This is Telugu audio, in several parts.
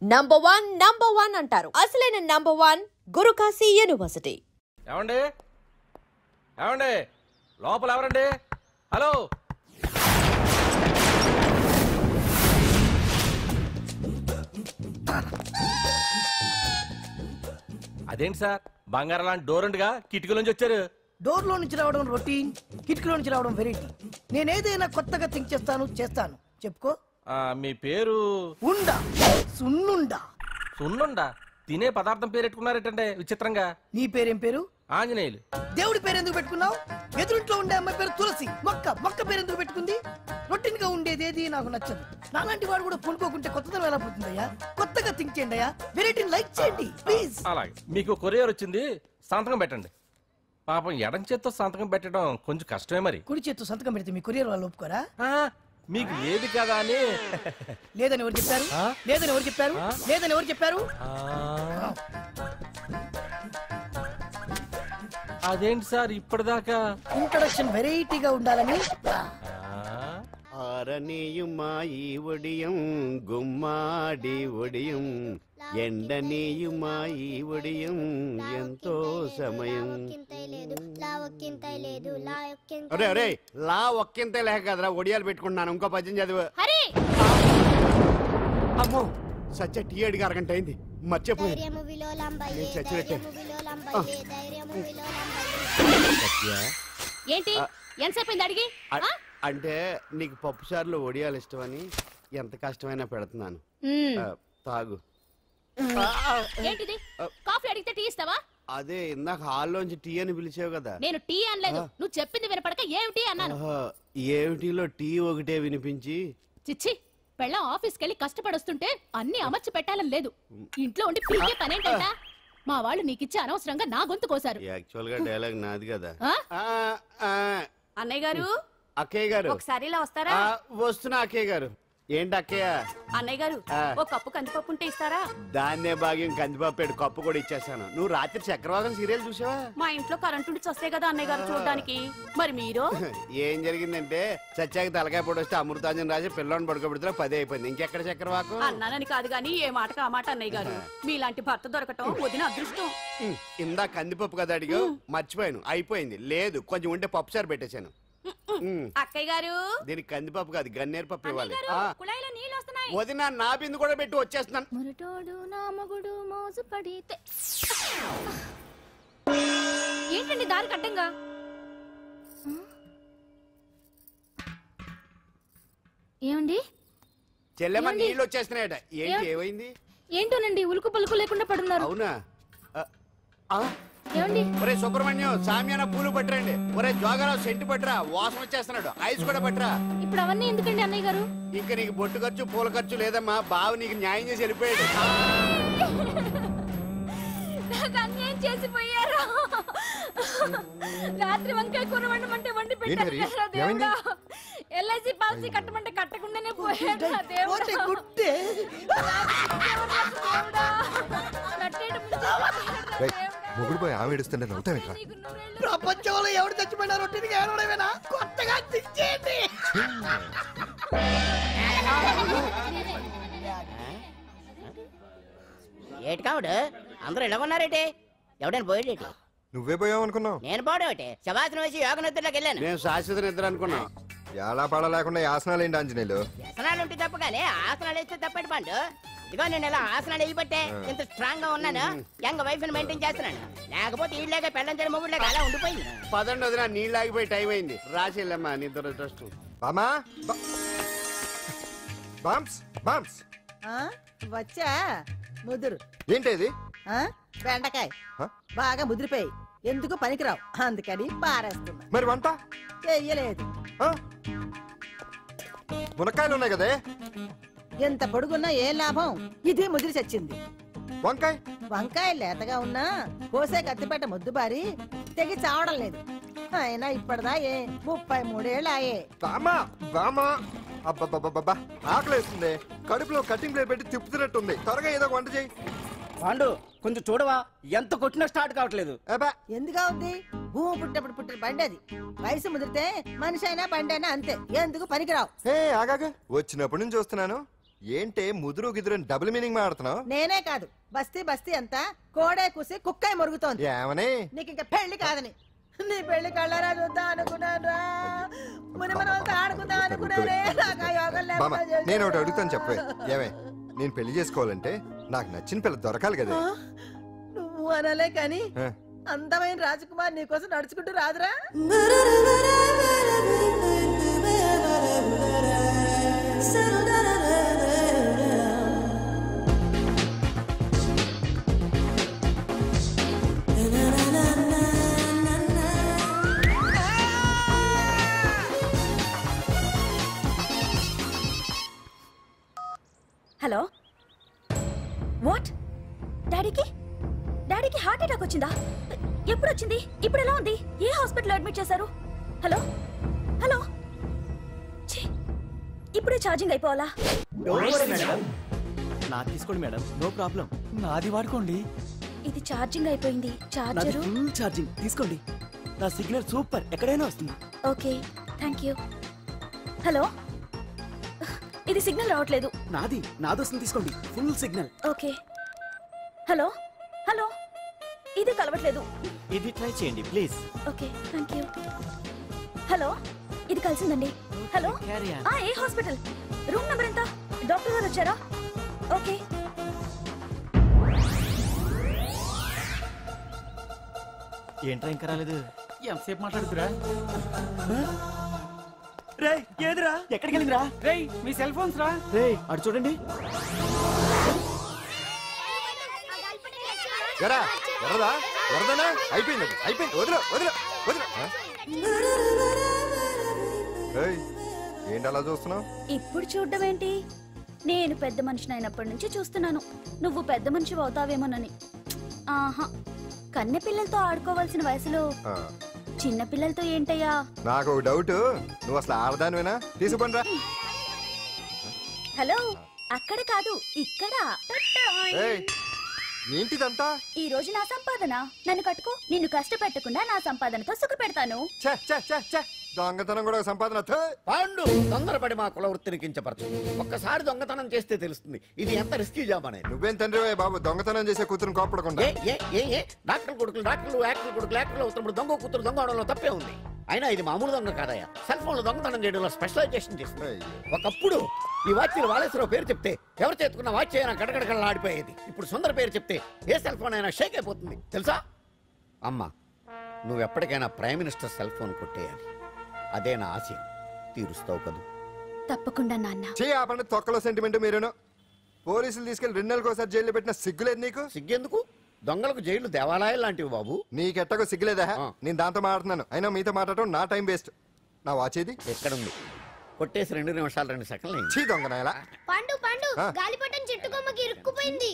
నంబర్ వన్ అంటారు. అసలైన నంబర్ 1 గురుకాశీ యూనివర్సిటీ. ఏమండి ఏమండి లోపల ఎవరండి? హలో, అదేంటి సార్ బంగారం లాంటి డోర్ ఉండగా కిటికీలోంచి వచ్చారు? డోర్ లో నుంచి రావడం రొటీన్, కిటికీలో నుంచి రావడం వెరైటీ. నేనేదైనా కొత్తగా థింక్ చేస్తాను. చెప్పుకో. మీ పేరు? ఉండా, సున్నుండా. సున్నుండా? తినే పదార్థం పేరు పెట్టుకున్నారేటండి విచిత్రంగా. నీ పేరేం పేరు? ఆంజనేయులు. దేవుడి పేరు ఎందుకు పెట్టుకున్నావు? ఎదురింట్లో ఉండే అమ్మాయి పేరు తులసి. మొక్క పేరు ఎందుకు పెట్టుకుంది? రొటీన్ గా ఉండేదేది నాకు నచ్చదు. నాలాంటి వాడు కూడా పూనుకోకుంటే కొత్తదనం ఎలా పోతుందయ్యా? కొత్తగా థింక్ చేయండి అయ్యా. వెరైటీని లైక్ చేయండి ప్లీజ్. అలాగే. మీకు కొరియర్ వచ్చింది, సంతకం పెట్టండి. పాపం ఎడం చేత్తో సంతకం పెట్టడం కొంచెం కష్టమే. మరి కుడి చేత్తో సంతకం పెడితే మీ కొరియర్ వాళ్ళు ఒప్పుకోరా? మీకు లేదు కదా అని. లేదని ఎవరు చెప్పారు? లేదని ఎవరు చెప్పారు? లేదని ఎవరు చెప్పారు? అదేంటి సార్ ఇప్పటిదాకా ఇంట్రొడక్షన్ వెరైటీగా ఉండాలని. ఆరనీయుమాయి ఒడియం గుమ్మాడి ఒడియం ఎండనీయుమాయి ఒడియం ఎంతో సమయం. అరే అరే లా ఒక్కింతే లేక కదరా ఒడియాలు పెట్టుకుంటున్నాను. ఇంకో పద్యం చదివు. అమ్మో సత్య టీ అడిగి అరగంట అయింది, మర్చిపోయింది. ఏంటి ఎంతసేపు అడిగి? అంటే నీకు పప్పు సార్లు ఒడియాలు ఇష్టమని ఎంత కష్టమైనా పెడుతున్నాను, తాగు. ఏంటిది? కాఫీ అడిగితే టీ ఇస్తావా? అదే ఇందాక హాల్లోంచి టీ అని పిలిచావు కదా. నేను టీ అనలేదు, నువ్వు చెప్పింది వినపడక ఏమిటి అన్నాను. ఏమిటిలో టీ ఒకటే వినిపించి. చిచ్చి, పెళ్ళం ఆఫీస్కి వెళ్ళి కష్టపడొస్తుంటే అన్ని అమర్చి పెట్టాలని లేదు. ఇంట్లో ఉండి పీకే పనేంటంట? మా వాళ్ళు నీకిచ్చి అనవసరంగా నా గొంతు కోసారు. యాక్చువల్ గా డైలాగ్ నాది కదా. అన్నయ్య గారు, అక్కయ్య గారు ఒకసారి ఇలా వస్తారా? వస్తున్నా అక్కయ్య గారు. ఏంటి అక్కయ్య? అన్నయ్య గారు ఒక కప్పు కందిపప్పు ఉంటే ఇస్తారా? దాన్నే భాగ్యం కందిపప్పు కప్పు కూడా ఇచ్చేసాను. నువ్వు రాత్రి చక్రవాకం సీరియల్ చూసావా? మా ఇంట్లో కరెంటు ఉండి వస్తే కదా అన్నయ్య గారు చూడడానికి. మరి మీరు? ఏం జరిగిందంటే సత్యాకి తలకాయ పొడి వస్తే అమృతాంజన్ రాజు పిల్లని పడుకోబెడితే 10 అయిపోయింది. ఇంకెక్కడ చక్రవాకం? అన్నానని కాదు గానీ ఏ మాటకు ఆ మాట అన్నయ్య గారు. మీలాంటి భర్త దొరకటం వదిన అదృష్టం. ఇందా కందిపప్పు కదా అడిగా, మర్చిపోయాను. అయిపోయింది. లేదు కొంచెం ఉంటే పప్పు సార్ పెట్టేశాను. అక్కయ్య గారు దీనికి కందిపప్పు కాదు గన్నేరు పప్పు ఇవ్వాలి. వదిన నా బిందు కూడా పెట్టి వచ్చేస్తున్నాను. ఏంటండి దారి కట్టంగా? ఏమండి చెల్లెమ్మ నీళ్ళు వచ్చేస్తున్నాయట. ఏంటి ఏమైంది? ఏంటోనండి ఉలుకు పలుకు లేకుండా పడున్నారు. అవునా? ఏమండి? ఒరే సుబ్రహ్మణ్యం సామ్యాన పూలు పట్టరండి. ఒరే జోగరావు సెంటు పట్టరా, వాసన వచ్చేస్తున్నాడు. ఐస్ కూడా పట్టరా. ఇప్పుడు అవన్నీ ఎందుకండి అన్నయ్య గారు? ఇంకా నీకు బొట్టు ఖర్చు పూల ఖర్చు లేదమ్మా. బావ నీకు న్యాయం చేసి వెళ్ళిపోయాడు. అన్యాయం చేసిపోయారు. రాత్రి వంకాయ కూర వండమంటే వండి పెట్టారు దేవుడా. ఎల్ఐసి పాలసీ కట్టమంటే కట్టకుండానే పోయాడు దేవుడా. మొగుడు పోయి ఆమె ఏడుస్తుంటే నవ్వుతావేంట్రా? ప్రపంచంలో ఎవరు చచ్చిపోయినా రొట్టెని ఏడవడమేనా? కొత్తగా థింక్ చేయండి. ఏటి కావుడు అందరూ ఇలా ఉన్నారేటి? ఎవడైనా పోయేటి? నువ్వే పోయావు అనుకున్నావు. నేను పోవడం శవాసనం వేసి యోగ నిద్రలోకి వెళ్ళాను. నేను శాశ్వత నిద్ర అనుకున్నా. ఎలా పడ లేకుండా ఆసనాలు ఏంటి ఆంజనేయులు? ఆసనాలు ఉంటే తప్ప కానీ ఆసనాలు వేస్తే తప్పటి పండు. ఇదిగో నేను ఇలా ఆసనాలు వేయబట్టే ఇంత స్ట్రాంగ్ గా ఉన్నాను. యంగ్ వైఫ్ ని మెయింటైన్ చేస్తున్నాను. లేకపోతే ఈళ్ళగా పెళ్ళంచని మొగుళ్ళగా అలా ఉండిపోయింది. పదండి వదిన, నీళ్ళు ఆగిపోయి టైం అయింది. రాసి వెళ్ళమ్మా నిద్ర ట్రస్ట్. బామా బాంప్స్ బాంప్స్ వచ్చా ముదురు. ఏంటి బెండకాయ బాగా ముదిరిపోయి ఎందుకు పనికిరావు, అందుకని పారేస్తున్నా. మరి వంట చెయ్యలేదు. మునక్కాయలు ఉన్నాయి కదే, ఎంత పొడుగున్నా ఏం లాభం? ఇది ముదిరి చచ్చింది. వంకాయ వంకాయ లేతగా ఉన్నా కోసే కత్తిపేట ముద్దు బారి తెగి చావడం లేదు. అయినా ఇప్పటిదా 33 ఏళ్ళు ఆయే. బామా బామా అబ్బబ్బబ్బబ్బా ఆకలేస్తుంది. కడుపులో కటింగ్ ప్లేట్ పెట్టి తిప్పుతున్నట్టుంది. త్వరగా ఏదో వంట చేయి. పాండు కొంచెం చూడవా, ఎంత కొట్టినా స్టార్ట్ కావట్లేదు. ఎందుగా ఉంది? భూమి పుట్టినప్పుడు పుట్టిన బండి అది. వయసు ముదిరితే మనిషి అయినా బండి అయినా అంతే. ఎందుకు పనికిరావు. ఆగాగా వచ్చినప్పటి నుంచి చూస్తున్నాను. ఏంటే ముదురు గిదురు డబుల్ మీనింగ్ మాడుతున్నావు? నేనే కాదు, బస్తీ బస్తీ అంతా కోడే కూసి కుక్కై మొరుగుతోంది. ఏమని? నీకు ఇంకా పెళ్లి కాదని. నీ పెళ్లి కళ్ళరా చూద్దాం అనుకున్నాను. మనం ఆడుకుందాం అనుకున్నానే. నాకు ఆ యోగం బామ్మ, లేకుండా నేను ఒకటి అడుగుతాను చెప్పే. ఏమే, నేను పెళ్లి చేసుకోవాలంటే నాకు నచ్చిన పిల్ల దొరకాలి కదా. నువ్వు అనలే కానీ అందమైన రాజకుమార్ నీకోసం నడుచుకుంటూ రాదురా. Hello, what? డాడీకి హార్ట్ అటాక్ వచ్చిందా? ఎప్పుడు వచ్చింది? ఇప్పుడు ఎలా ఉంది? ఏ హాస్పిటల్ అడ్మిట్ చేశారు? హలో హలో, ఇప్పుడే ఛార్జింగ్ అయిపోవాలా? నాది తీసుకోండి మేడం, నో ప్రాబ్లం. నాది వాడుకోండి. ఇది ఛార్జింగ్ అయిపోయింది. చార్జరు ఫుల్ ఛార్జింగ్ తీసుకోండి. నా సిగ్నల్ సూపర్, ఎక్కడైనా వస్తుంది. Okay, thank you. హలో, ఇది సిగ్నల్ రావట్లేదు. నాది వస్తుంది, తీసుకోండి. Full signal. Okay. Hello hello, ఇది కలవట్లేదు. ఇది ట్రై చేయండి please. Okay, thank you. Hello, ఇది కలిసిందండి. హలో, ఏ హాస్పిటల్? రూమ్ నెంబర్ ఎంత? డాక్టర్ గారు వచ్చారా? ఓకే. ఏంట్రా ఇంకా రాలేదు? ఎంతసేపు మాట్లాడుతురా? రే ఏదిరా? ఎక్కడికి వెళ్ళిందిరా? రే మీ సెల్ ఫోన్స్ రా. రే అటు చూడండి. అయిపోయింది వదిలే. ఏంటి అలా చూస్తున్నావు? ఇప్పుడు చూడ్డం ఏంటి? నేను పెద్ద మనిషిని అయినప్పటి నుంచి చూస్తున్నాను. నువ్వు పెద్ద మనిషి అవుతావేమోనని. ఆహా, కన్నె పిల్లలతో ఆడుకోవాల్సిన వయసులో చిన్న పిల్లలతో ఏంటయ్యా? నాకు డౌట్, నువ్వు అసలు ఆడదానివేనా? తీసుకుంటా. హలో, అక్కడ కాదు ఇక్కడ. ఏంటిదంతా? ఈ రోజు నా సంపాదన. నన్ను కట్టుకో. నిన్ను కష్టపెట్టకుండా నా సంపాదనతో సుఖ పెడతాను. దొంగతనం కూడా సంపాదన. పాండు, తొందరపడి మా కుల వృత్తిని కించపరచు. ఒక్కసారి దొంగతనం చేస్తే తెలుస్తుంది ఇది ఎంత రిస్కీ జాబ్ అనేది. నువ్వేం తండ్రి బాబు, దొంగతనం చేసే కూతురు కోపడకుండా. డాక్టర్ కొడుకులు డాక్టర్లు, యాక్టర్ కొడుకులు యాక్టర్లు అవుతున్నప్పుడు దొంగ కూతురు దొంగ అవడంలో తప్పే ఉంది. అయినా ఇది మామూలు దొంగ కాదయ్యా. సెల్ ఫోన్ లో దొంగతనం చేయడంలో స్పెషలైజేషన్ చేస్తుంది. ఒకప్పుడు ఈ వాచీలు వాలేశ్వరరావు పేరు చెప్తే ఎవరు చేతుకున్న వాచ్ అయినా గడగడగడలా ఆడిపోయేది. ఇప్పుడు సుందర పేరు చెప్తే ఏ సెల్ ఫోన్ అయినా షేక్ అయిపోతుంది తెలుసా? అమ్మా, నువ్వు ఎప్పటికైనా ప్రైమ్ మినిస్టర్ సెల్ ఫోన్ కొట్టేయాలి. అదే నా ఆశ. తీరుస్తావు కదూ? తప్పకుండా నాన్న. ఆపండి తొక్కలో సెంటిమెంట్. మీరేను పోలీసులు తీసుకెళ్లి 2 నెలలకోసారి జైల్లో పెట్టిన సిగ్గులేదు నీకు? సిగ్గెందుకు? దొంగలకు జైలు దేవాలయాలు లాంటివి బాబు. నీకెట్టకు సిగ్గులేదా? నేను దాంతో మాట్లాడుతున్నాను. అయినా మీతో మాట్లాడటం నా టైం వేస్ట్. నా వాచేది ఎక్కడుంది? కొట్టేసి 2 నిమిషాలు 2 సెకండ్లు. చీ దొంగనాయలా. పండు పండు, గాలిపటం చెట్టు కొమ్మకి ఇరుక్కుపోయింది.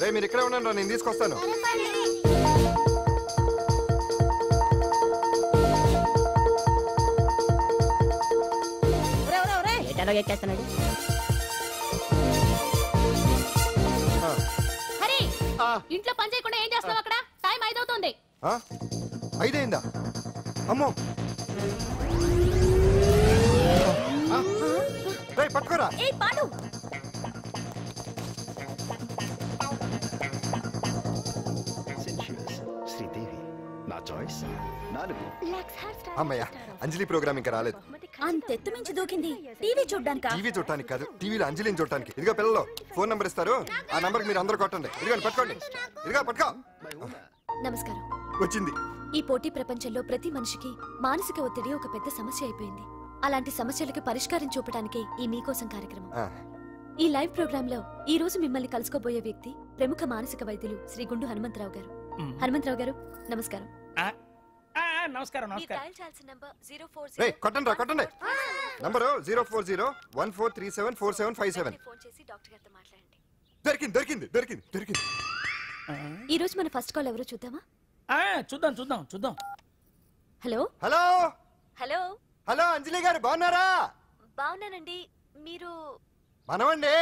రే మీరు ఇక్కడే ఉన్నాను, నేను తీసుకొస్తాను. ఎక్కేస్తున్నాడు. హరి, ఇంట్లో పని చేయకుండా ఏం చేస్తున్నావు అక్కడ? టైం 5 అవుతుంది. 5 అయిందా? అమ్మో, పట్టుకోరా. అమ్మయ్య, అంజలి ప్రోగ్రామ్ ఇంకా రాలేదు. అంతెత్తు మించి దూకింది. టీవీ చూడ్డానికా? టీవీ చూడటానికి కాదు, టీవీలో అంజలిని చూడటానికి. ఇదిగో పిల్లలు ఫోన్ నంబర్ ఇస్తారు, ఆ నంబర్ మీరు అందరూ కొట్టండి. ఇదిగోండి పట్టుకోండి. ఇదిగో పట్టుకో. నమస్కారం. వచ్చింది. ఈ పోటీ ప్రపంచంలో ప్రతి మనిషికి మానసిక ఒత్తిడి ఒక పెద్ద సమస్య అయిపోయింది. అలాంటి సమస్యలకు పరిష్కారం చూపడానికే ఈ మీకోసం కార్యక్రమం. ఈ లైవ్ ప్రోగ్రామ్ లో ఈ రోజు మిమ్మల్ని కలుసుకోబోయే వ్యక్తి ప్రముఖ మానసిక వైద్యులు శ్రీ గుండు హనుమంతరావు గారు. హనుమంతరావు గారు, నమస్కారం. నమస్కారం. కొట్టండి కొట్టండి. నంబరు 04014374757. దొరికింది దొరికింది దొరికింది దొరికింది. ఈ రోజు మన ఫస్ట్ కాల్ ఎవరో చూద్దామా? చూద్దాం. హలో హలో హలో హలో, అంజలి గారు బాగున్నారా? బాగున్నానండి. మీరు? మనమండి.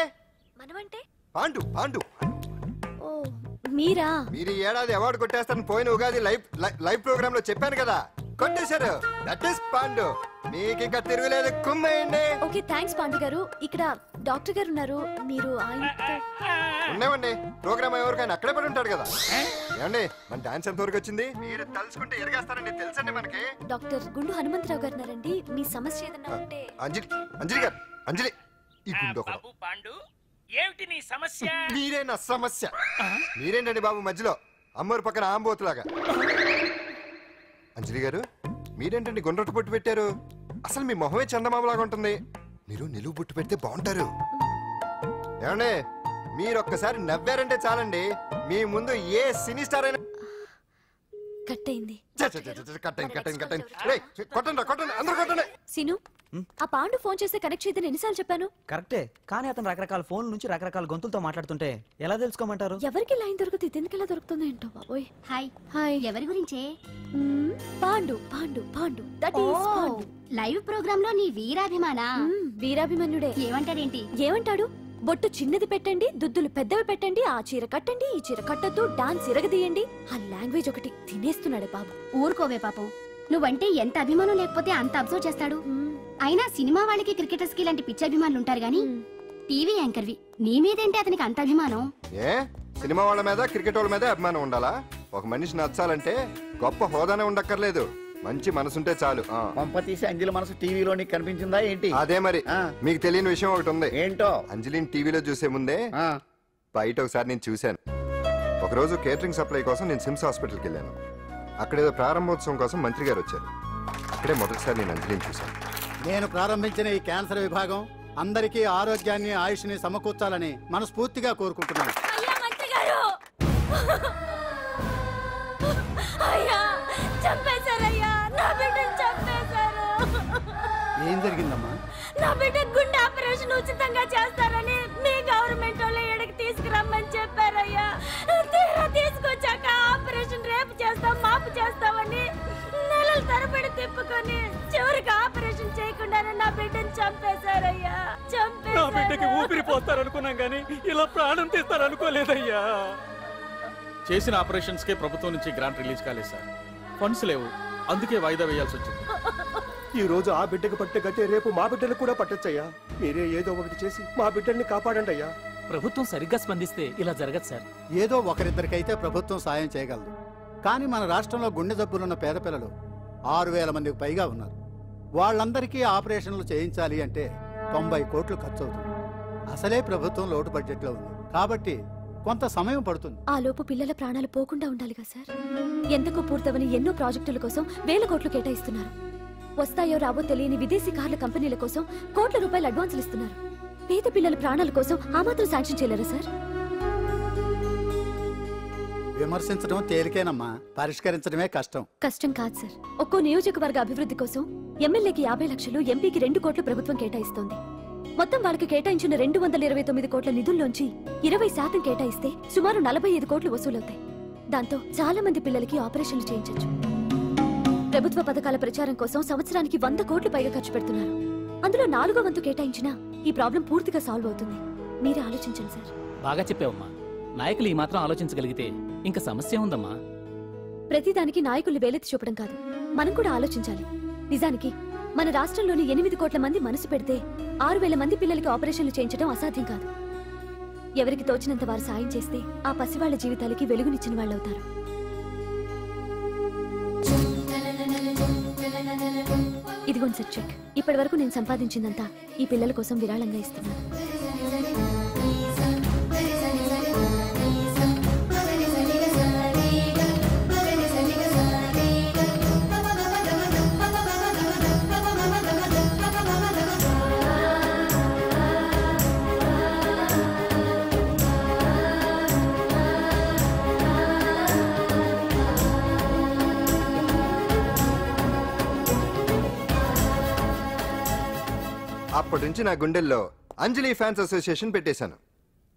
మనమంటే? పాండు. పాండు ఓ, మీరా? మీరు ఈ ఏడాది అవార్డు కొట్టేస్తారని పోయిన ఉగాది లైవ్ ప్రోగ్రామ్ లో చెప్పాను కదా. కొట్టేశారు. That is Pandu. మీకు ఇంకా తిరుగులేదు. కుమ్మేయండి. ఓకే థ్యాంక్స్ పాండు గారు. ఇక్కడ డాక్టర్ గారు ఉన్నారు, మీరు ఆయనతో ఉన్నామండి. ప్రోగ్రామ్ ఎవరికైనా అక్కడే పడి ఉంటాడు కదా. ఏమండి మన డాన్స్ ఎంత వరకు వచ్చింది? మీరు తలుచుకుంటే ఎరగేస్తారండి, తెలుసండి మనకి. డాక్టర్ గుండు హనుమంతరావు గారు ఉన్నారండి. మీ సమస్య ఏదన్నా ఉంటే అంజలి అంజలి గారు, అంజలి ఈ గుండు ఒకడు. బాబు పాండు ఏమిటి నీ సమస్య? మీరే నా సమస్య. మీరేంటండి బాబు మధ్యలో అమ్మోరు పక్కన ఆంబోతులాగా? అంజలి గారు మీరేంటండి గుండ్రటి బొట్టు పెట్టారు? అసలు మీ మొహమే చందమామలాగా ఉంటుంది. మీరు నిలువు బొట్టు పెడితే బాగుంటారు. ఏమండి మీరు ఒక్కసారి నవ్వారంటే చాలండి, మీ ముందు ఏ సినీ స్టార్ అయినా కట్ అయింది. కొట్టండి అందరూ కొట్టండి. సీను ఆ పాండు ఫోన్ చేస్తే కనెక్ట్ చేయదని ఎన్నిసార్లు చెప్పాను? కరెక్టే, కానీ అతను రకరకాల ఫోన్ల నుంచి రకరకాల గొంతులతో మాట్లాడుతుంటే ఎలా తెలుసుకోమంటారు? ఎవరికి లైన్ దొరుకుతుంది, దీనికి ఎలా దొరుకుతుందో ఏంటో బాబోయ్. Hi hi. ఎవరి గురించే? Pandu Pandu Pandu that is Pandu. Live programme లో నీ వీరాభిమానా? వీరాభిమన్యుడే. ఏమంటాడేంటి? ఏమంటాడు? బొట్టు చిన్నది పెట్టండి, దుద్దులు పెద్దవి పెట్టండి, ఆ చీర కట్టండి, ఈ చీర కట్టద్దు, డాన్స్ ఇరగదీయండి. ఆ లాంగ్వేజ్ ఒకటి తినేస్తున్నాడే బాబు. ఊరుకోవే పాపం, నువ్వంటే ఎంత అభిమానం లేకపోతే అంత అబ్జర్వ్ చేస్తాడు. అయినా సినిమా వాళ్ళకి క్రికెటర్స్ కి ఇలాంటి పిచ్చి అభిమానులు ఉంటారు గానీ టీవీ యాంకర్వి నీ మీదేంటి అతనికి అంత అభిమానం? ఏ సినిమా వాళ్ళ మీద క్రికెట్ వాళ్ళ మీద అభిమానం ఉండాలా? ఒక మనిషి నచ్చాలంటే గొప్ప హోదానే ఉండక్కర్లేదు, మంచి మనసుంటే చాలు. పంప తీసి అంజలి మనసు టీవీలో నీకు కనిపించిందా ఏంటి? అదే మరి. మీకు తెలియని విషయం ఒకటి ఉంది. ఏంటో? అంజలిని టీవీలో చూసే ముందే బయట ఒకసారి నేను చూశాను. ఒకరోజు కేటరింగ్ సప్లై కోసం నేను సిమ్స్ హాస్పిటల్కి వెళ్ళాను. అక్కడేదో ప్రారంభోత్సవం కోసం మంత్రి గారు వచ్చారు. అక్కడే మొదటిసారి నేను అంజలిని చూశాను. నేను ప్రారంభించిన ఈ క్యాన్సర్ విభాగం అందరికీ ఆరోగ్యాన్ని ఆయుష్ని సమకూర్చాలని మనస్ఫూర్తిగా కోరుకుంటున్నాను. ఏం జరిగిందమ్మా? నా బిడ్డ గుండె ఆపరేషన్ ఉచితంగా చేస్తారని మీ గవర్నమెంట్ వాళ్ళు ఇక్కడికి తీసుకురమ్మని చెప్పారయ్యా. తీరా తీసుకొచ్చాక ఆపరేషన్ రేపు చేస్తాం మాపు చేస్తామని నెలల తరబడి తిప్పుకొని చివరికి ఆపరేషన్ చేయకుండానే నా బిడ్డను చంపేశారయ్యా. నా బిడ్డకి ఊపిరి పోస్తారనుకున్నాం గానీ ఇలా ప్రాణం తీస్తారనుకోలేదయ్యా. చేసిన ఆపరేషన్స్ కే ప్రభుత్వం నుంచి గ్రాంట్ రిలీజ్ కాలేదు సార్. ఫండ్స్ లేవు, అందుకే వాయిదా వేయాల్సి వచ్చింది. ఈ రోజు ఆ బిడ్డకు పట్టే గట్టే రేపు మా బిడ్డలు కూడా పట్టొచ్చయ్యా. మీరే ఏదో ఒకటి చేసి మా బిడ్డల్ని కాపాడండి అయ్యా. ప్రభుత్వం సరిగ్గా స్పందిస్తే ఇలా జరగదు సార్. ఏదో ఒకరిద్దరికైతే ప్రభుత్వం సాయం చేయగలదు, కానీ మన రాష్ట్రంలో గుండె జబ్బులున్న పేద పిల్లలు 6,000 మందికి పైగా ఉన్నారు. వాళ్ళందరికీ ఆపరేషన్లు చేయించాలి అంటే 90 కోట్లు ఖర్చు అవుతుంది. అసలే ప్రభుత్వం లోటు బడ్జెట్లో ఉంది కాబట్టి కొంత సమయం పడుతుంది. ఆ లోపు పిల్లల ప్రాణాలు పోకుండా ఉండాలిగా సార్. ఎంతకు పూర్తవని ఎన్నో ప్రాజెక్టుల కోసం వేల కోట్లు కేటాయిస్తున్నారు. వస్తాయో రావో తెలియని విదేశీ కార్ల కంపెనీల కోసం కోట్ల రూపాయలు అడ్వాన్సులు ఇస్తున్నారు. పేద పిల్లల ప్రాణాల కోసం ఆ మాత్రం శాంక్షన్ చేయలేరా సార్? విమర్శించడం తేలికేనమ్మా, పరిష్కరించడమే కష్టం. కష్టం కాదు సార్. ఒక్కో నియోజకవర్గ అభివృద్ధి కోసం ఎమ్మెల్యేకి 50 లక్షలు, ఎంపీకి 2 కోట్లు ప్రభుత్వం కేటాయిస్తోంది. మొత్తం వాళ్ళకి కేటాయించిన 229 కోట్ల నిధుల్లోంచి 20% కేటాయిస్తే సుమారు 45 కోట్లు వసూలవుతాయి. దాంతో చాలా మంది పిల్లలకి ఆపరేషన్లు చేయించొచ్చు. ప్రభుత్వ పథకాల ప్రచారం కోసం సంవత్సరానికి 100 కోట్లు పైగా ఖర్చు పెడుతున్నారు. అందులో 4వ వంతు కేటాయించినా ఈ ప్రాబ్లం పూర్తిగా సాల్వ్ అవుతుంది. మీరే ఆలోచించండి సార్. బాగా చెప్పావమ్మా. నాయకులు ఈ మాత్రం ఆలోచించగలిగితే ఇంకా సమస్య ఉందమ్మా. ప్రతిదానికి నాయకులు వేలెత్తి చూపడం కాదు, మనం కూడా ఆలోచించాలి. నిజానికి మన రాష్ట్రంలోని 8 కోట్ల మంది మనసు పెడితే 6,000 మంది పిల్లలకి ఆపరేషన్లు చేయించడం అసాధ్యం కాదు. ఎవరికి తోచినంత వారు సాయం చేస్తే ఆ పసివాళ్ల జీవితాలకి వెలుగునిచ్చిన వాళ్ళవుతారు. ఇదిగోండి సార్ చెక్. ఇప్పటి వరకు నేను సంపాదించిందంతా ఈ పిల్లల కోసం విరాళంగా ఇస్తున్నాను. అప్పటి నుంచి నా గుండెల్లో అంజలి ఫ్యాన్స్ అసోసియేషన్ పెట్టేశాను.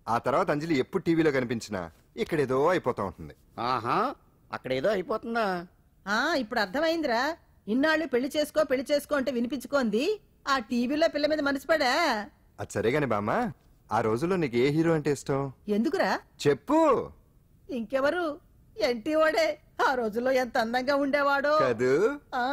ఆ తర్వాత అంజలి ఎప్పుడు టీవీలో కనిపించినా ఇక్కడేదో అయిపోతా ఉంటుంది. ఆహా, అక్కడేదో అయిపోతుందా? ఇప్పుడు అర్థమైందిరా. ఇన్నాళ్ళు పెళ్లి చేసుకో అంటే వినిపించుకోంది ఆ టీవీలో పిల్ల మీద మనసు పడా. అది సరేగాని బామ్మ, ఆ రోజుల్లో నీకు ఏ హీరో అంటే ఇష్టం? ఎందుకురా చెప్పు. ఇంకెవరు? ఎన్టీ ఓడే. ఆ రోజుల్లో ఎంత అందంగా ఉండేవాడు కాదు ఆ.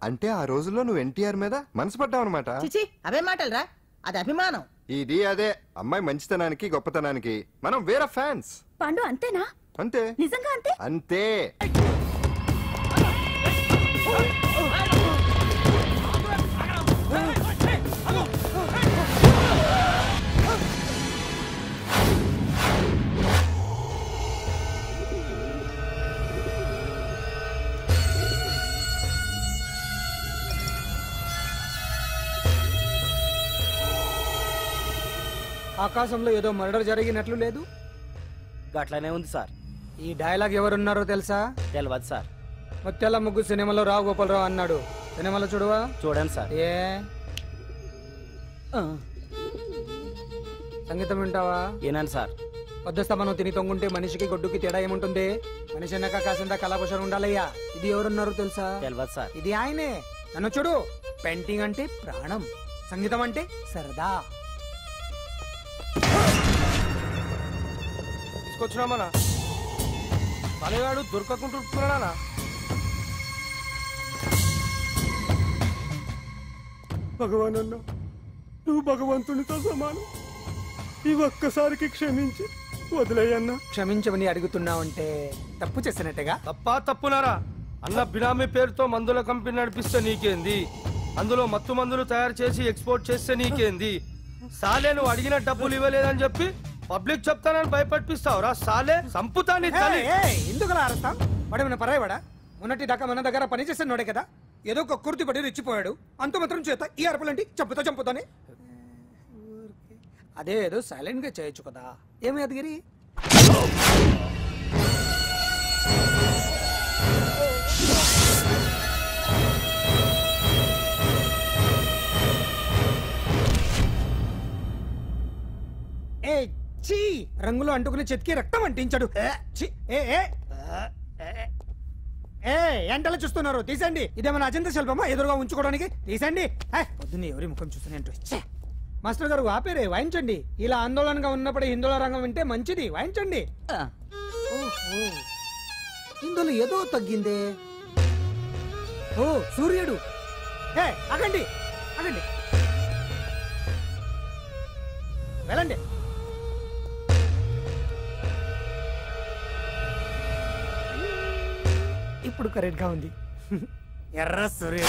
అంటే ఆ రోజుల్లో నువ్వు ఎన్టీఆర్ మీద మనసు పడ్డావు అనమాట. చిచి అవే మాటలరా, అది అభిమానం. ఇది అదే అమ్మాయి మంచితనానికి గొప్పతనానికి మనం వేరే ఫ్యాన్స్. పండు అంతేనా? అంతే. నిజంగా అంతే? అంతే. ఆకాశంలో ఏదో మర్డర్ జరిగినట్లు లేదు. గట్లనే ఉంది సార్. ఈ డైలాగ్ ఎవరున్నారో తెలుసా? తెలియదు సార్. ముత్యాల ముగ్గు సినిమాలో రావు గోపాలరావు అన్నాడు. సినిమాలో చూడవా? చూడండి సార్. ఏ సంగీతం వింటావా? ఏనండి సార్. పొద్దుస్తమనం తిని తొంగుంటే మనిషికి గొడ్డుకి తేడా ఏముంటుంది? మనిషి అన్నాక కాసింత కళాభూషణ ఉండాలయ్యా. ఇది ఎవరున్నారో తెలుసా? తెలియదు సార్. ఇది ఆయనే. నన్ను చూడు. పెయింటింగ్ అంటే ప్రాణం, సంగీతం అంటే సరదా. తీసుకొచ్చినామనా తలగాడు దొరకకుంటున్నానా? భగవాన్ అన్న, నువ్వు భగవంతునితో సమానం. ఈ ఒక్కసారికి క్షమించి వదిలేయన్నా. క్షమించమని అడుగుతున్నావంటే తప్పు చేసినట్టుగా. తప్పునారా అన్న? బినామీ పేరుతో మందుల కంపెనీ నడిపిస్తే నీకేంది? అందులో మత్తు మందులు తయారు చేసి ఎక్స్పోర్ట్ చేస్తే నీకేంది? సాలే నువ్వు అడిగిన డబ్బులు ఇవ్వలేదని చెప్పి పబ్లిక్ చెప్తానని భయపడిపిస్తావురా? సాలే సంపుతాని ఎందుకు అరుస్తాం? వాడేమైనా పరాయవాడా? మొన్నటి దాకా మన దగ్గర పనిచేస్తున్నాడే కదా. ఏదో ఒక కుర్తి పడి రెచ్చిపోయాడు. అంత మాత్రం చేత ఈ అరపలంటి చంపుతానే. అదే ఏదో సైలెంట్ గా చేయొచ్చు కదా. ఏమి అదిగిరి? రంగులో అంటుకుని చెతికి రక్తం అంటించాడు. ఎంటలో చూస్తున్నారు, తీసండి. ఇదేమన్నా అజంత శిల్పమా ఎదురుగా ఉంచుకోవడానికి? తీసండి. పొద్దున్నే ఎవరి ముఖం చూస్తున్నాయంటూ. మాస్టర్ గారు ఆపేరే, వాయించండి. ఇలా ఆందోళనగా ఉన్నప్పుడు హిందువుల రంగం వింటే మంచిది, వాయించండి. ఇందులో ఏదో తగ్గిందే. ఓ సూర్యుడు. ఆగండి ఆగండి, వెళ్ళండి. ఇప్పుడు కరెక్ట్ గా ఉంది. ఎర్ర సూర్యుడు.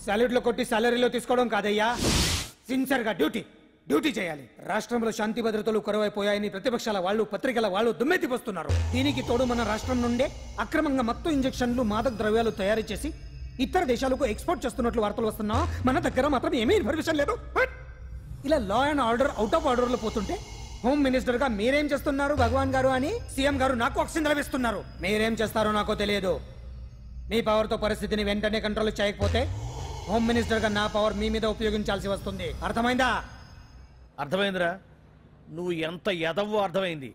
సాలరీలో కొట్టి సాలరీలో తీసుకోవడం కాదయ్యా, సిన్సియర్ గా డ్యూటీ చేయాలి. రాష్ట్రంలో శాంతి భద్రతలు కొరవైపోయాయని ప్రతిపక్షాల వాళ్ళు, పత్రికల వాళ్ళు దుమ్మెత్తిపోస్తున్నారు. దీనికి తోడు మన రాష్ట్రం నుండే అక్రమంగా మత్తు ఇంజెక్షన్లు, మాదక ద్రవ్యాలు తయారు చేసి ఇతర దేశాలకు ఎక్స్పోర్ట్ చేస్తున్నట్లు వార్తలు వస్తున్నా మన దగ్గర మాత్రం ఏమీ ఇన్ఫర్మేషన్ లేదు. ఇలా law and order out of order లో పోతుంటే హోమ్ మినిస్టర్ గా మీరేం చేస్తున్నారు భగవాన్ గారు అని సీఎం గారు నాకు ఆక్సిజన్ లభిస్తున్నారు. మీరేం చేస్తారో నాకు తెలియదు. మీ పవర్ తో పరిస్థితిని వెంటనే కంట్రోల్ చేయకపోతే హోమ్ మినిస్టర్ గా నా పవర్ మీ మీద ఉపయోగించాల్సి వస్తుంది. అర్థమైందా? అర్థమైందిరా. నువ్వు ఎంత ఎదవో అర్థమైంది.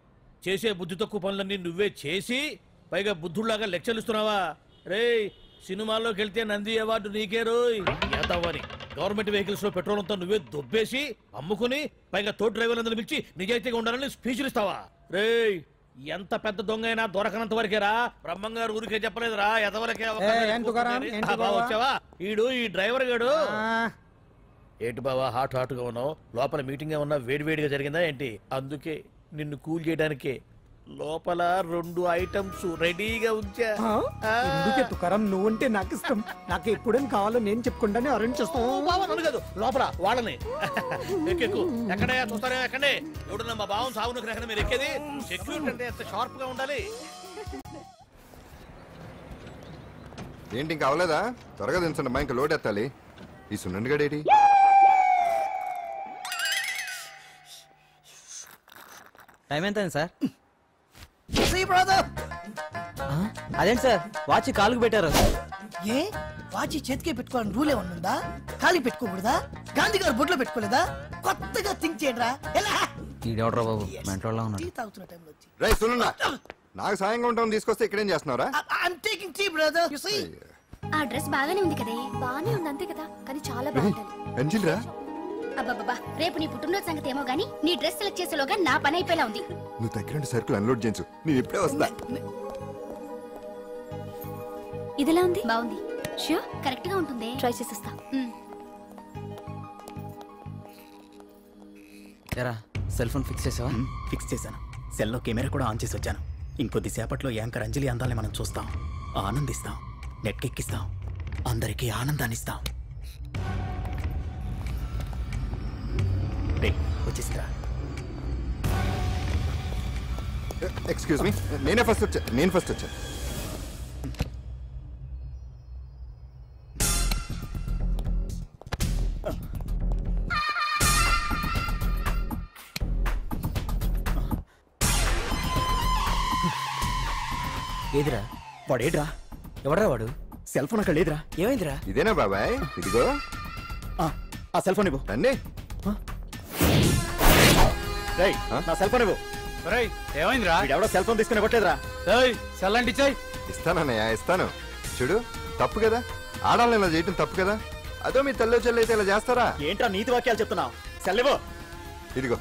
చేసే బుద్ధి తక్కువ పనులన్నీ నువ్వే చేసి పైగా బుద్ధుళ్లాగా లెక్చర్లు ఇస్తున్నావా? రేయ్, సినిమాల్లోకి వెళ్తే నంది అవార్డు నీకే రోయ్ ఎదవని. గవర్నమెంట్ వెహికల్స్ లో పెట్రోల్ అంతా నువ్వే దొబ్బేసి అమ్ముకుని పైగా తోటి డ్రైవర్లందరూ పిలిచి నిజాయితీగా ఉండాలని స్పీచ్లు ఇస్తావా? రేయ్, ఎంత పెద్ద దొంగ అయినా దొరకనంత వరకేరా. బ్రహ్మంగారు ఊరికే చెప్పలేదురా ఎదవలకే. వచ్చావా? ఈడు ఈ డ్రైవర్ గాడు. ఏంటి బావా హాట్గా ఉన్నావు? లోపల మీటింగ్ ఏమన్నా వేడివేడిగా జరిగిందా ఏంటి? అందుకే నిన్ను కూల్ చేయడానికే లోపల 2 ఐటమ్స్ రెడీగా ఉంచా. ఎందుకే తుకారం, నువ్వుంటే నాకు ఇష్టం. నాకు ఎప్పుడేం కావాలో నేను చెప్పుకుంటానే అరేంజ్ చేస్తాను. కాదు లోపల వాళ్ళని ఎక్కెక్కు. ఎక్కడయ్యా చూస్తారా? ఎక్కడే ఎవడన్నా మా బావం సాగునకు ఎక్కడ మీరు ఎక్కేది? సెక్యూరిటీ అంటే ఎంత షార్ప్ గా ఉండాలి. ఏంటి ఇంకా అవలేదా? త్వరగా దించండి, మా ఇంకా లోడ్ ఎత్తాలి. ఈ సున్నండి గడేటి టైం ఎంత సార్? అదేంటి సార్ వాచ్ కాలుకు పెట్టారు? ఏ వాచి చేతికే పెట్టుకోవాలని రూల్ ఏమన్నా ఉందా? ఖాళీ పెట్టుకోకూడదా? గాంధీ గారు బొట్లో పెట్టుకోలేదా? కొత్తగా థింక్ చేయండి రా. ఎలా ఈడెవడరా బాబు మెంటోళ్ళ ఉన్నాడు. టీ తాగుతున్న టైంలో వచ్చి రై సున్నా నాకు సాయంగా ఉంటాం తీసుకొస్తే ఇక్కడేం చేస్తున్నారా? I'm taking tea, brother. You see? ఆ డ్రెస్ బాగానే ఉంది కదే. బానే ఉంది అంతే కదా, కానీ చాలా బాగుంటుంది. అంజలి రా, అబ్బబ్బబ్బా, రేపు నీ పుట్టినరోజు సంగతి ఏమో గానీ నీ డ్రెస్ సెలెక్ట్ చేసేలోగా నా పని అయిపోయేలా ఉంది. నువ్వు దగ్గర సరుకులు అన్లోడ్ చేయించు, నేను ఇప్పుడే వస్తా. ఇదిలా ఉంది? బాగుంది. ష్యూర్? కరెక్ట్ గా ఉంటుంది. ట్రై చేసేస్తా. ఎరా సెల్ ఫోన్ ఫిక్స్ చేసావా? ఫిక్స్ చేశాను. సెల్లో కెమెరా కూడా ఆన్ చేసి వచ్చాను. ఇంకొద్ది సేపట్లో యాంకర్ అంజలి అందాలని మనం చూస్తాం, ఆనందిస్తాం, నెట్కెక్కిస్తాం, అందరికీ ఆనందాన్ని ఇస్తాం. వచ్చేసిందిరా. ఎక్స్క్యూజ్ మీ, నేను ఫస్ట్ వచ్చా. ఏదిరా వాడేడ్రా? ఎవడరా వాడు? సెల్ ఫోన్ అక్కడ లేదురా. ఏమైందిరా? ఇదేనా బాబాయ్? ఇదిగో ఆ సెల్ ఫోన్ ఇవ్వు. రండి. రేయ్, నా సెల్ ఫోన్ ఇవ్వు. ఏమైందిరా? ఎవడో సెల్ ఫోన్ తీసుకుని ఇవ్వట్లేదురా. సెల్ అంటే ఇచ్చాయి. ఇస్తానన్నయ్య, ఇస్తాను. చూడు, తప్పు కదా, ఆడాలని ఇలా చేయటం తప్పు కదా. అదో మీ తల్లో చెల్లి అయితే ఇలా చేస్తారా? ఏంట్రా నీతి వాక్యాలు చెప్తున్నావు? సెల్ ఇవ్వు. ఇదిగో.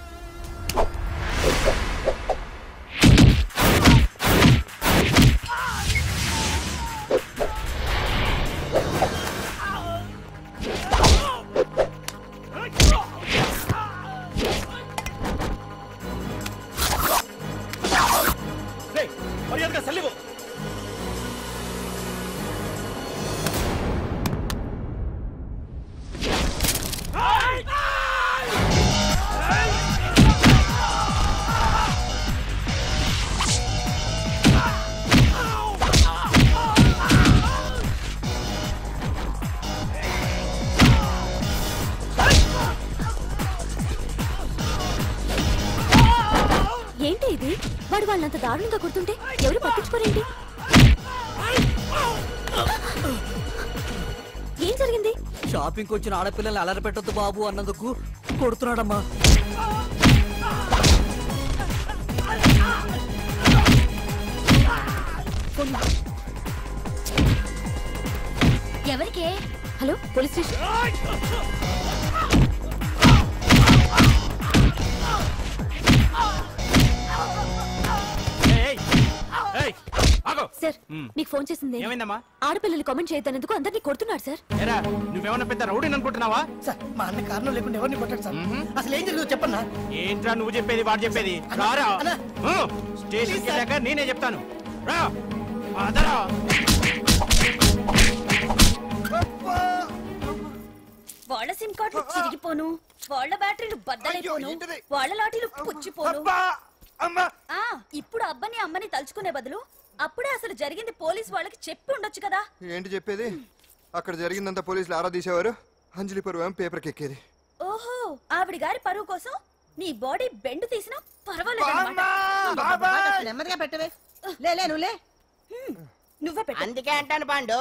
ఏంటి ఇది? వాడు వాళ్ళంత దారుణంగా కొడుతుంటే ఎవరు పట్టించుకోరేంటి? ఏం జరిగింది? షాపింగ్ వచ్చిన ఆడపిల్లల్ని అలరి పెట్టొద్దు బాబు అన్నందుకు కొడుతున్నాడమ్మా. ఎవరికే? Hello, police station. సార్, మీకు ఫోన్ చేసింది ఏమైందమ్మా? ఆడపిల్లలు కామెంట్ చేయొద్దనేందుకు అందరినీ కొడుతున్నాడు సార్. నువ్వేమన్నా పెద్ద రౌడీని అనుకుంటున్నావా? సార్, మా అన్న కారణం లేకుండా ఎవరిని కొట్టాడు సార్. అసలు ఏం జరిగిందో చెప్పన్నా. ఏంట్రా నువ్వు చెప్పేది వాడు చెప్పేది? రారా స్టేషన్ వెళ్ళాక నేనే చెప్తాను. రా అదరా. వాళ్ళ సిమ్ కార్డులు చిరిగిపోను, వాళ్ళ బ్యాటరీలు బద్దలైపోను, వాళ్ళ లాఠీలు పుచ్చిపోను. ఇప్పుడు అబ్బని అమ్మని తలుచుకునే బదులు అప్పుడే అసలు జరిగింది పోలీస్ వాళ్ళకి చెప్పి ఉండొచ్చు కదా. ఏంటి చెప్పేది? అక్కడ జరిగిందంతా పోలీసులు ఆరా తీసేవారు, అంజలి పరువు పేపర్కి ఎక్కేది. ఓహో, ఆవిడ గారి పరువు కోసం నీ బాడీ బెండ్ తీసినా పర్వాలేదు. నెమ్మదిగా పెట్టవే. లే నువ్వులే. నువ్వే పెట్టు. అందుకే అంటాను పాండు,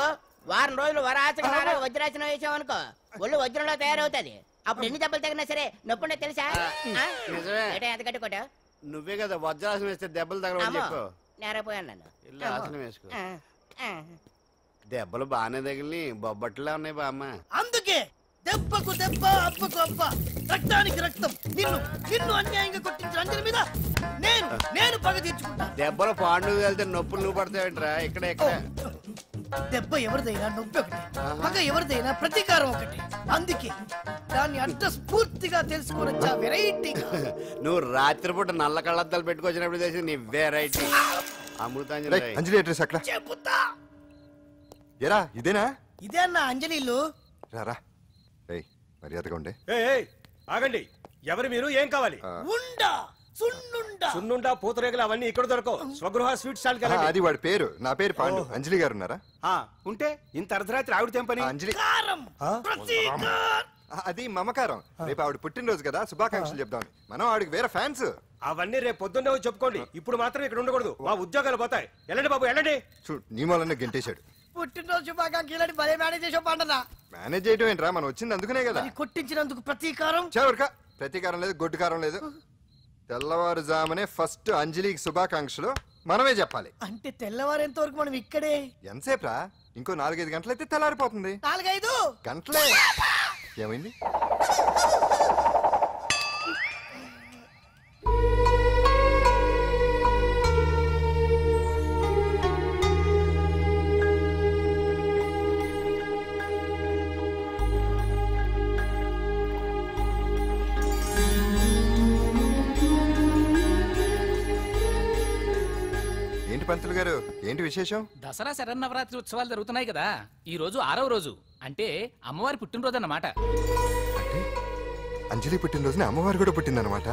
వారం రోజులు వరాచకనాలు వజ్రాసనం వేసావనుకో ఒళ్ళు వజ్రంలో తయారవుతుంది. అప్పుడు ఎన్ని దెబ్బలు తగినా సరే నొప్పుండే తెలుసా? ఎంత కట్టుకోటా? నువ్వే కదా వజ్రాసనం వేస్తే దెబ్బలు తగలవని చెప్పు. నేరపోయాను నన్ను. ఇల్లు ఆసనం వేసుకో. దెబ్బలు బాగానే తగిలి బొబ్బట్లా ఉన్నాయి బామ్మ. అందుకే దెబ్బకు దెబ్బ, అబ్బకు అబ్బ, రక్తానికి రక్తం. నిన్ను అన్యాయంగా కొట్టించిన అంజలి మీద నేను పగ తీర్చుకుంటా. దెబ్బలు పాండు వెళ్తే నొప్పులు నువ్వు పడతావేంట్రా? ఇక్కడ దెబ్బ ఎవరిదైనా నొప్పి ఒకటి, పగ ఎవరిదైనా ప్రతీకారం ఒకటి. అందుకే దాన్ని అంత స్ఫూర్తిగా తెలుసుకోవచ్చా వెరైటీ. నువ్వు రాత్రిపూట నల్ల కళ్ళద్దాలు పెట్టుకొచ్చినప్పుడు తెలిసి నీ వెరైటీ. అమృతాంజలి అంజలి అడ్రస్ అక్కడ చెబుతా. ఎరా ఇదేనా? ఇదే అన్న అంజలి ఇల్లు. రారా, మర్యాదగా ఉండే. ఆగండి, ఎవరు మీరు? ఏం కావాలి? ఉండా, సున్నుండా, పూతరేగలు అవన్నీ ఇక్కడ దొరకవు. స్వగృహ స్వీట్ స్టాల్ కి అది వాడి పేరు. నా పేరు పాండు. అంజలి గారు ఉన్నారా? ఉంటే ఇంత అర్ధరాత్రి ఆవిడ తెంపని. అంజలి అది మమకారం. రేపు ఆవిడ పుట్టినరోజు కదా, శుభాకాంక్షలు చెప్దాం. మనం ఆవిడకి వేరే ఫ్యాన్స్. అవన్నీ రేపు పొద్దున్నే వచ్చి చెప్పుకోండి. ఇప్పుడు మాత్రం ఇక్కడ ఉండకూడదు, మా ఉద్యోగాలు పోతాయి. వెళ్ళండి బాబు, వెళ్ళండి. చూడు, నీ మూలనే గెంటేశాడు. పుట్టినరోజు శుభాకాంక్షలు భలే మేనేజ్ చేసావు పండనా. మేనేజ్ చేయడం ఏంట్రా, మనం వచ్చింది అందుకునే కదా. కొట్టించినందుకు ప్రతీకారం. చవరక ప్రతీకారం లేదు, గొడ్డుకారం లేదు. తెల్లవారుజామునే ఫస్ట్ అంజలికి శుభాకాంక్షలు మనమే చెప్పాలి. అంటే తెల్లవారేంత వరకు మనం ఇక్కడే ఎంతసేపురా? ఇంకో 4-5 గంటలైతే తెల్లారిపోతుంది. 4-5 గంటలే. ఏమైంది? పంతులు గారు, ఏంటి విశేషం? దసరా శరన్నవరాత్రి ఉత్సవాలు జరుగుతున్నాయి కదా, ఈ రోజు 6వ రోజు, అంటే అమ్మవారి పుట్టినరోజు అన్నమాట. అంజలి పుట్టినరోజున అమ్మవారు కూడా పుట్టిందన్నమాట.